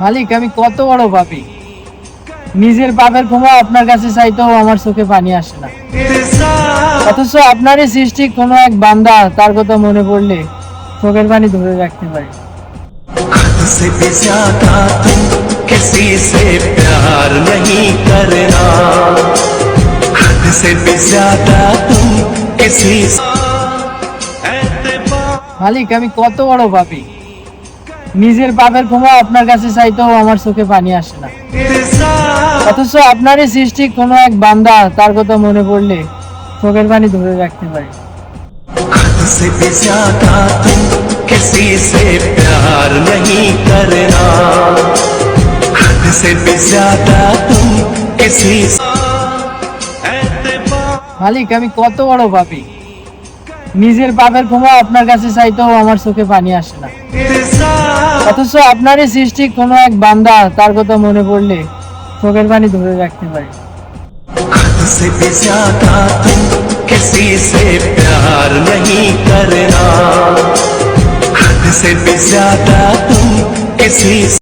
মালিক, আমি কত বড় পাপী! নিজের পাপের ক্ষমা আপনার কাছে চাইতেও আমার চোখে পানি আসে না, অথচ আপনারই সৃষ্টি কোনো এক বান্দা, তার কথা মনে পড়লে চোখের পানি ধরে রাখতে পারি। से भी ज्यादा तुम किसी से प्यार नहीं करना, हद से भी ज्यादा तुम किसी से। মালিক, আমি কত বড় পাপী! নিজের পাপের ক্ষমা আপনার কাছে চাইতেও আমার চোখে পানি আসে না, অথচ আপনারই সৃষ্টি কোনো এক বান্দা, তার কথা মনে পড়লে চোখের পানি ধরে রাখতে পারি। हद से भी ज्यादा तुम किसी से प्यार नहीं करना, हद से भी ज्यादा तुम किसी से। মালিক, আমি কত বড় পাপী! নিজের পাপের ক্ষমা আপনার কাছে চাইতেও আমার চোখে পানি আসে না, অথচ আপনারই সৃষ্টি কোনো এক বান্দা, তার কথা মনে পড়লে চোখের পানি ধরে রাখতে পারি। हद से भी ज्यादा तुम किसी से प्यार नहीं करना, हद से भी ज्यादा तुम किसी से।